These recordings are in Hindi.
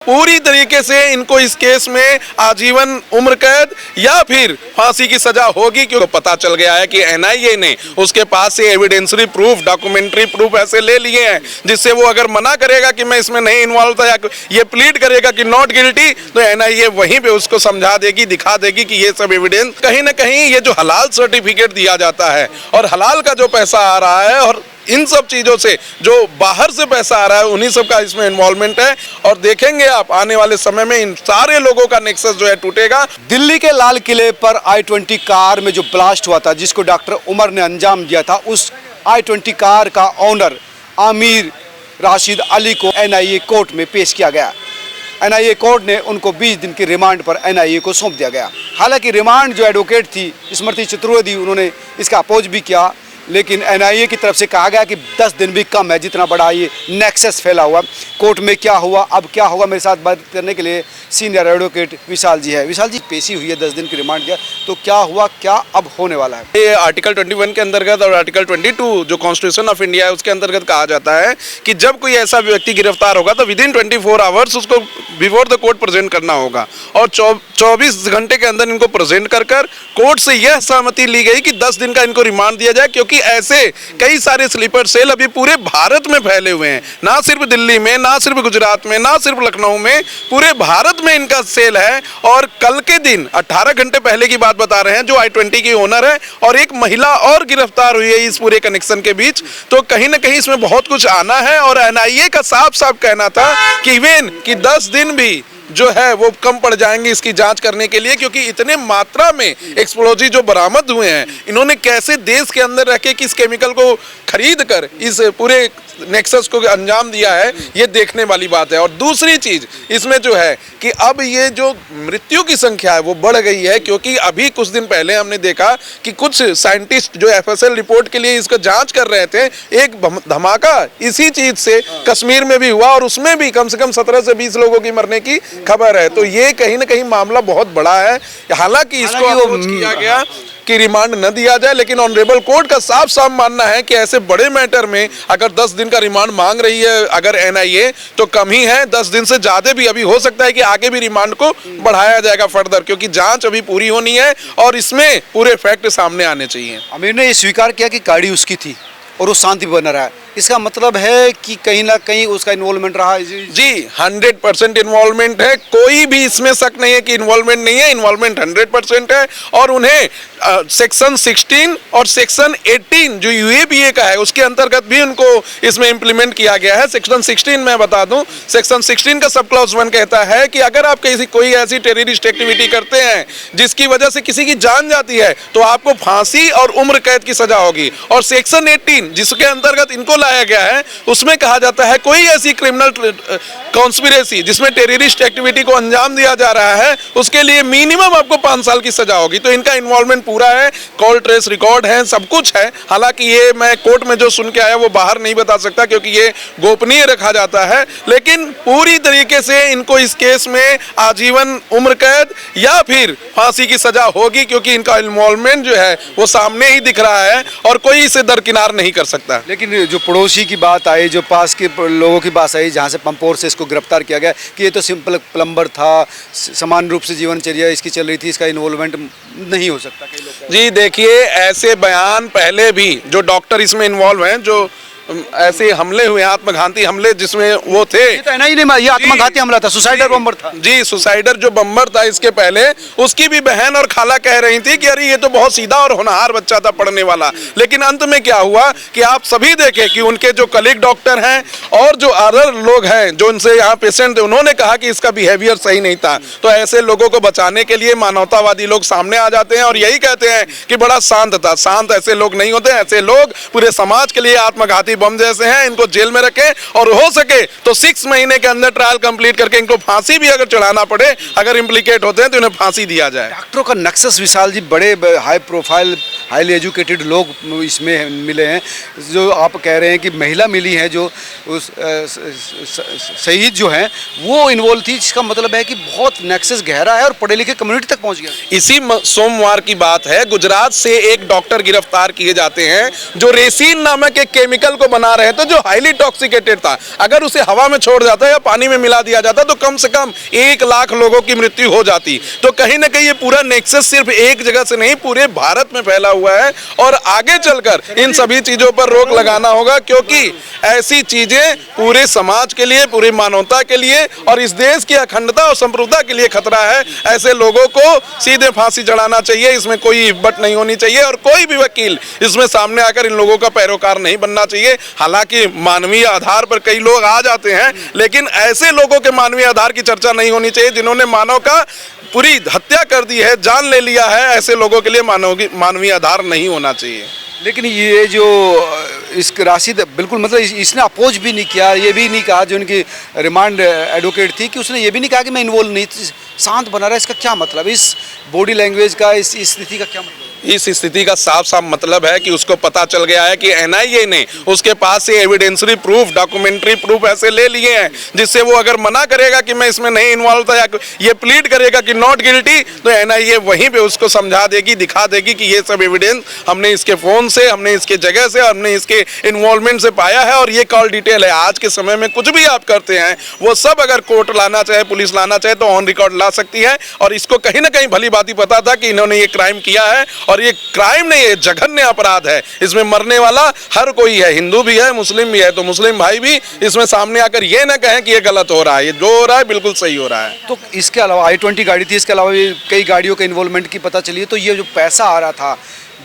पूरी तरीके से इनको इस केस में आजीवन उम्र कैद या फिर फांसी की सजा होगी, क्योंकि पता चल गया है कि एनआईए ने उसके पास से एविडेंसरी प्रूफ, डॉक्यूमेंट्री प्रूफ ऐसे ले लिए हैं जिससे वो अगर मना करेगा कि मैं इसमें नहीं इन्वॉल्व था या ये प्लीड करेगा कि नॉट गिल्टी, तो एनआईए वहीं पे उसको समझा देगी, दिखा देगी कि ये सब एविडेंस कहीं ना कहीं ये जो हलाल सर्टिफिकेट दिया जाता है और हलाल का जो पैसा आ रहा है और इन सब चीजों से जो बाहर से पैसा आ रहा है उन्हीं सब का इसमें इन्वॉल्वमेंट है। और देखेंगे आप आने वाले समय में इन सारे लोगों का नेक्सस जो है टूटेगा। दिल्ली के लाल किले पर i20 कार में जो ब्लास्ट हुआ था, जिसको डॉक्टर उमर ने अंजाम दिया था, उस i20 कार का ओनर आमिर राशिद अली को एनआईए कोर्ट में पेश किया गया। एनआईए कोर्ट ने उनको 20 दिन की रिमांड पर एनआईए को सौंप दिया गया। हालांकि रिमांड जो एडवोकेट थी स्मृति चतुर्वेदी, उन्होंने इसका अपोज भी किया, लेकिन एनआईए की तरफ से कहा गया कि 10 दिन भी कम है, जितना बड़ा ये नेक्सस फैला हुआ। कोर्ट में क्या हुआ, अब क्या होगा, मेरे साथ बात करने के लिए सीनियर एडवोकेट विशाल जी है। विशाल जी, पेशी हुई है, 10 दिन की रिमांड किया, तो क्या हुआ, क्या अब होने वाला है? ये आर्टिकल 21 के अंतर्गत और आर्टिकल 22 जो कॉन्स्टिट्यूशन ऑफ इंडिया है उसके अंतर्गत कहा जाता है कि जब कोई ऐसा व्यक्ति गिरफ्तार होगा तो विद इन 24 आवर्स उसको बिफोर द कोर्ट प्रेजेंट करना होगा और 24 घंटे के अंदर इनको प्रेजेंट कर कोर्ट से यह सहमति ली गई कि 10 दिन का इनको रिमांड दिया जाए, क्योंकि ऐसे कई सारे स्लीपर सेल अभी पूरे भारत में फैले हुए हैं, ना सिर्फ दिल्ली में, ना सिर्फ गुजरात में, ना सिर्फ लखनऊ में, पूरे भारत में इनका सेल है। और कल के दिन 18 घंटे पहले की बात बता रहे हैं, जो i20 की ओनर है और एक महिला और गिरफ्तार हुई है इस पूरे कनेक्शन के बीच। तो कहीं ना कहीं इसमें बहुत कुछ आना है और एनआईए का साफ साफ कहना था कि इवन कि 10 दिन भी जो है वो कम पड़ जाएंगे इसकी जांच करने के लिए, क्योंकि इतने मात्रा में एक्सप्लोजिव जो बरामद हुए हैं, इन्होंने कैसे देश के अंदर रह के किस केमिकल को खरीद कर इस पूरे नेक्सस को अंजाम दिया है, ये देखने वाली बात है। और दूसरी चीज इसमें जो है कि अब ये जो मृत्यु की संख्या है वो बढ़ गई है, क्योंकि अभी कुछ दिन पहले हमने देखा कि कुछ साइंटिस्ट जो एफएसएल रिपोर्ट के लिए इसका जांच कर रहे थे, एक धमाका इसी चीज से कश्मीर में भी हुआ और उसमें भी कम से कम 17 से 20 लोगों की मरने की खबर है। तो ये कहीं ना कहीं मामला बहुत बड़ा है। हालांकि इसको अप्रोच किया गया कि रिमांड न दिया जाए, लेकिन ऑनरेबल कोर्ट का साफ साफ मानना है कि ऐसे बड़े मैटर में अगर 10 दिन का रिमांड मांग रही है अगर एनआईए, तो कम ही है। 10 दिन से ज्यादा भी अभी हो सकता है कि आगे भी रिमांड को बढ़ाया जाएगा फर्दर, क्योंकि जांच अभी पूरी होनी है और इसमें पूरे फैक्ट सामने आने चाहिए। आमिर ने ये स्वीकार किया कि गाड़ी उसकी थी और वो शांति बना रहा है, इसका मतलब है कि कहीं ना कहीं उसका इन्वॉल्वमेंट रहा है? जी 100% इन्वॉल्वमेंट है, कोई भी इसमें शक नहीं है कि इन्वॉल्वमेंट नहीं है, इन्वॉल्वमेंट 100% है। और उन्हें सेक्शन 16 और सेक्शन 18 जो यूएपीए का है उसके अंतर्गत भी उनको इसमें इंप्लीमेंट किया गया है। सेक्शन 16 मैं बता दूं, सेक्शन 16 का सब क्लॉज 1 कहता है कि अगर आप कोई ऐसी टेररिस्ट एक्टिविटी करते हैं जिसकी वजह से किसी की जान जाती है तो आपको फांसी और उम्र कैद की सजा होगी। और सेक्शन 18 जिसके अंतर्गत इनको लाया गया है उसमें कहा जाता है कोई ऐसी क्रिमिनल कॉन्स्पिरेसी जिसमें टेररिस्ट एक्टिविटी को अंजाम दिया जा रहा है उसके लिए मिनिमम आपको 5 साल की सजा होगी। तो इनका इन्वॉल्वमेंट पूरा है, कॉल ट्रेस रिकॉर्ड है, सब कुछ है। हालांकि ये मैं कोर्ट में जो सुन के आया वो बाहर नहीं बता सकता क्योंकि ये गोपनीय रखा जाता है, लेकिन पूरी तरीके से इनको इस केस में आजीवन उम्र कैद या फिर फांसी की सजा होगी, क्योंकि इनका इन्वॉल्वमेंट जो है वो सामने ही दिख रहा है और कोई इसे दरकिनार नहीं कर सकता। लेकिन जो पड़ोसी की बात आई, जो पास के लोगों की बात आई जहाँ से पंपोर से इसको गिरफ्तार किया गया कि ये तो सिंपल प्लम्बर था, समान रूप से जीवनचर्या इसकी चल रही थी, इसका इन्वॉल्वमेंट नहीं हो सकता। जी देखिए, ऐसे बयान पहले भी जो डॉक्टर इसमें इन्वॉल्व हैं, जो ऐसे हमले हुए आत्मघाती हमले जिसमें वो थे, ये तो नहीं ये आत्मघाती हमला था, सुसाइडर बम्बर था। जी सुसाइडर जो बम्बर था इसके पहले, उसकी भी बहन और खाला कह रही थी कि अरे ये तो बहुत सीधा और होनहार बच्चा था पढ़ने वाला। लेकिन अंत में क्या हुआ कि आप सभी देखें कि उनके जो कलीग डॉक्टर हैं और जो अदर लोग हैं जो उनसे यहाँ पेशेंट थे, उन्होंने कहा कि इसका बिहेवियर सही नहीं था। तो ऐसे लोगों को बचाने के लिए मानवतावादी लोग सामने आ जाते हैं और यही कहते हैं कि बड़ा शांत था। शांत ऐसे लोग नहीं होते, ऐसे लोग पूरे समाज के लिए आत्मघाती बम जैसे हैं। इनको जेल में रखें और हो सके तो 6 महीने के अंदर ट्रायल कंप्लीट करके इनको फांसी भी अगर चढ़ाना पड़े, अगर इम्प्लीकेट होते हैं तो इन्हें फांसी दिया जाए। डॉक्टरों का नक्सस विशाल जी, बड़े हाई प्रोफाइल हाईली एजुकेटेड लोग इसमें मिले हैं। जो आप कह रहे हैं कि महिला मिली है जो उस शहीद जो हैं वो इन्वॉल्व थी, जिसका मतलब है कि बहुत नक्सस गहरा है और पढ़े लिखे कम्युनिटी तक पहुंच गया। इसी सोमवार की बात है, गुजरात से एक डॉक्टर गिरफ्तार किए जाते हैं जो रेसिन नामक एक केमिकल को बना रहे थे जो हाईली टॉक्सिकेटेड था, अगर उसे हवा में छोड़ जाता या पानी में मिला दिया जाता तो कम से कम 1 लाख लोगों की मृत्यु हो जाती। तो कहीं ना कहीं ये पूरा नेक्सस सिर्फ एक जगह से नहीं पूरे भारत में फैला हुआ है और आगे चलकर इन सभी चीजों पर रोक लगाना होगा, क्योंकि ऐसी चीजें पूरे समाज के लिए, पूरी मानवता के लिए और इस देश की अखंडता और संप्रभुता के लिए खतरा है। ऐसे लोगों को सीधे फांसी चढ़ाना चाहिए, इसमें कोई इब्बत नहीं होनी चाहिए और कोई भी वकील इसमें सामने आकर इन लोगों का पैरोकार नहीं बनना चाहिए। हालांकि मानवीय आधार पर कई लोग आ जाते हैं, लेकिन ऐसे लोगों के मानवीय आधार की चर्चा नहीं होनी चाहिए जिन्होंने मानव का पूरी हत्या कर दी है, जान ले लिया है। ऐसे लोगों के लिए मानवीय आधार नहीं होना चाहिए। लेकिन ये जो इस राशिद बिल्कुल मतलब इसने अपोज भी नहीं किया, ये भी नहीं कहा, जो उनकी रिमांड एडवोकेट थी कि उसने ये भी नहीं कहा कि मैं इन्वॉल्व नहीं, शांत बना रहा है। इसका क्या मतलब, इस बॉडी लैंग्वेज का, इस स्थिति का क्या मतलब? इस स्थिति का साफ साफ मतलब है कि उसको पता चल गया है कि एनआईए ने उसके पास से एविडेंसरी प्रूफ, डॉक्यूमेंट्री प्रूफ ऐसे ले लिए हैं जिससे वो अगर मना करेगा कि मैं इसमें नहीं इन्वॉल्व था या ये प्लीड करेगा कि नॉट गिल्टी, तो एनआईए वहीं पे उसको समझा देगी, दिखा देगी कि ये सब एविडेंस हमने इसके फोन से, हमने इसके जगह से, हमने इसके इन्वॉल्वमेंट से पाया है और ये कॉल डिटेल है। आज के समय में कुछ भी आप करते हैं वो सब अगर कोर्ट लाना चाहे, पुलिस लाना चाहे तो ऑन रिकॉर्ड ला सकती है। और इसको कहीं ना कहीं भली बात ही पता था कि इन्होंने ये क्राइम किया है और ये क्राइम नहीं है, जघन्य अपराध है। इसमें मरने वाला हर कोई है, हिंदू भी है, मुस्लिम भी है। तो मुस्लिम भाई भी इसमें सामने आकर ये ना कहें कि ये गलत हो रहा है, ये जो हो रहा है बिल्कुल सही हो रहा है। तो इसके अलावा i20 गाड़ी थी, इसके अलावा भी कई गाड़ियों के इन्वॉल्वमेंट की पता चली है। तो ये जो पैसा आ रहा था,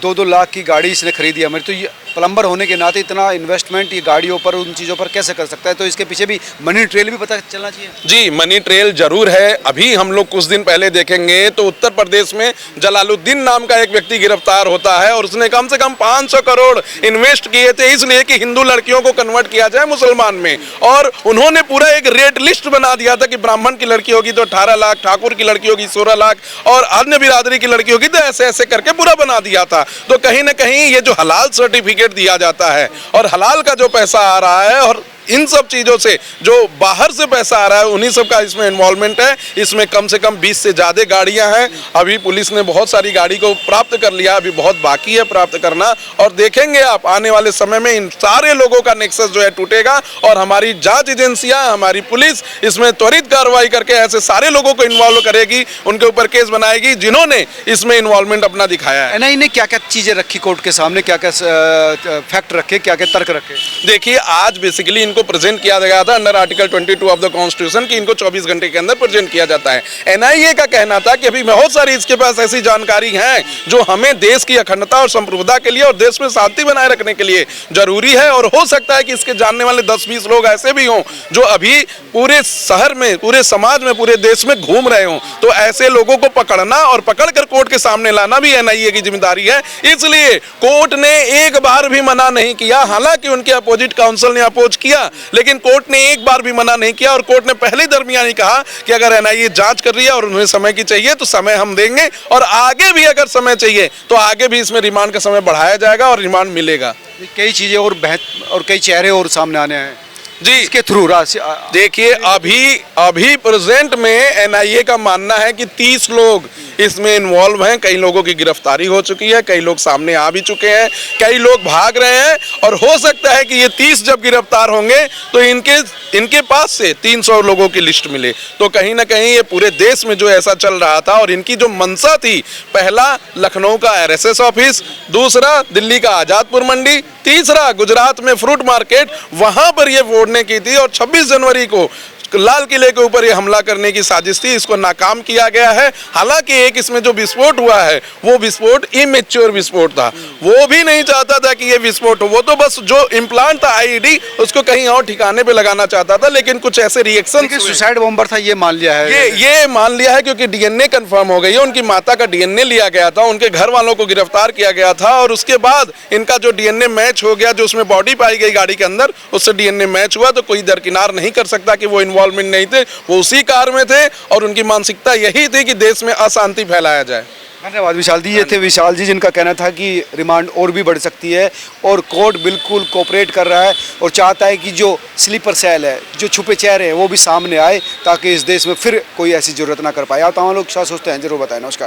2-2 लाख की गाड़ी इसने खरीदी है हमारी, तो ये प्लम्बर होने के नाते इतना इन्वेस्टमेंट ये गाड़ियों पर, उन चीज़ों पर कैसे कर सकता है? तो इसके पीछे भी मनी ट्रेल भी पता चलना चाहिए। जी, मनी ट्रेल जरूर है। अभी हम लोग कुछ दिन पहले देखेंगे तो उत्तर प्रदेश में जलालुद्दीन नाम का एक व्यक्ति गिरफ्तार होता है और उसने कम से कम 500 करोड़ इन्वेस्ट किए थे इसलिए कि हिंदू लड़कियों को कन्वर्ट किया जाए मुसलमान में। और उन्होंने पूरा एक रेट लिस्ट बना दिया था कि ब्राह्मण की लड़की होगी तो 18 लाख, ठाकुर की लड़की होगी 16 लाख और अन्य बिरादरी की लड़की होगी तो ऐसे ऐसे करके पूरा बना दिया था। तो कहीं ना कहीं ये जो हलाल सर्टिफिकेट दिया जाता है और हलाल का जो पैसा आ रहा है और इन सब चीज़ों से जो बाहर से पैसा आ रहा है उन्हीं सब का इसमें इन्वॉल्वमेंट है। इसमें कम से कम 20 से ज़्यादा गाड़ियां हैं। अभी पुलिस ने बहुत सारी गाड़ी को प्राप्त कर लिया, अभी बहुत बाकी है प्राप्त करना। और देखेंगे आप आने वाले समय में इन सारे लोगों का नेक्सस जो है टूटेगा और हमारी जांच एजेंसियां, हमारी पुलिस इसमें त्वरित कार्रवाई करके ऐसे सारे लोगों को इन्वॉल्व करेगी, उनके ऊपर केस बनाएगी जिन्होंने इसमें इन्वॉल्वमेंट अपना दिखाया है। एनआईए ने क्या क्या चीज़ें रखी कोर्ट के सामने, क्या क्या फैक्ट रखे, क्या क्या तर्क रखे? देखिए, आज बेसिकली इनको प्रेजेंट किया गया था under article 22 of the constitution कि इनको 24 घंटे के अंदर प्रेजेंट किया जाता है। एनआईए का कहना था कि अभी बहुत सारी इसके पास ऐसी जानकारी है जो हमें देश की अखंडता और संप्रभुता के लिए और देश में शांति बनाए रखने के लिए जरूरी है और हो सकता है कि इसके जानने वाले 10-20 लोग ऐसे भी हों जो अभी पूरे शहर में, पूरे समाज में, पूरे देश में घूम रहे हों। तो ऐसे लोगों को पकड़ना और पकड़कर कोर्ट के सामने लाना भी एनआईए की जिम्मेदारी है। इसलिए कोर्ट ने एक बार भी मना नहीं किया, हालांकि उनके अपोजिट काउंसिल ने अपोज किया, लेकिन कोर्ट ने एक बार भी मना नहीं किया और कोर्ट ने पहले दरमियान ही कहा कि अगर एनआईए जांच कर रही है और उन्हें समय की चाहिए तो समय हम देंगे और आगे भी अगर समय चाहिए तो आगे भी इसमें रिमांड का समय बढ़ाया जाएगा और रिमांड मिलेगा। कई चीज़ें और कई चेहरे और सामने आने हैं जी इसके थ्रू। देखिए, अभी प्रेजेंट में एनआईए का मानना है कि 30 लोग इसमें इन्वॉल्व हैं। कई लोगों की गिरफ्तारी हो चुकी है, कई लोग सामने आ भी चुके हैं, कई लोग भाग रहे हैं और हो सकता है कि ये 30 जब गिरफ्तार होंगे तो इनके पास से 300 लोगों की लिस्ट मिले। तो कहीं ना कहीं ये पूरे देश में जो ऐसा चल रहा था और इनकी जो मंशा थी, पहला लखनऊ का आरएसएस ऑफिस, दूसरा दिल्ली का आजादपुर मंडी, तीसरा गुजरात में फ्रूट मार्केट, वहां पर ये फोड़ने की थी और 26 जनवरी को लाल किले के ऊपर ये हमला करने की साजिश थी। इसको नाकाम किया गया है। हालांकि एक इसमें जो विस्फोट हुआ है वो विस्फोट इमेच्योर विस्फोट था, वो भी नहीं चाहता था कि ये विस्फोट हो, वो तो बस जो इम्प्लांट था आईईडी उसको कहीं और ठिकाने पे लगाना चाहता था। लेकिन कुछ ऐसे रिएक्शन, सुसाइड बॉम्बर था ये मान लिया है, ये मान लिया है क्योंकि डीएनए कंफर्म हो गई है। उनकी माता का डीएनए लिया गया था, उनके घर वालों को गिरफ्तार किया गया था और उसके बाद इनका जो डीएनए मैच हो गया, जो उसमें बॉडी पाई गई गाड़ी के अंदर, उससे डीएनए मैच हुआ। तो कोई दरकिनार नहीं कर सकता कि वो इन्वॉल्वमेंट नहीं थे, वो उसी कार में थे और उनकी मानसिकता यही थी कि देश में अशांति फैलाया जाए। धन्यवाद विशाल जी। ये थे विशाल जी जिनका कहना था कि रिमांड और भी बढ़ सकती है और कोर्ट बिल्कुल कोऑपरेट कर रहा है और चाहता है कि जो स्लीपर सेल है, जो छुपे चेहरे हैं वो भी सामने आए ताकि इस देश में फिर कोई ऐसी जरूरत ना कर पाए। आप तमाम लोग क्या सोचते हैं जरूर बताएं। नमस्कार।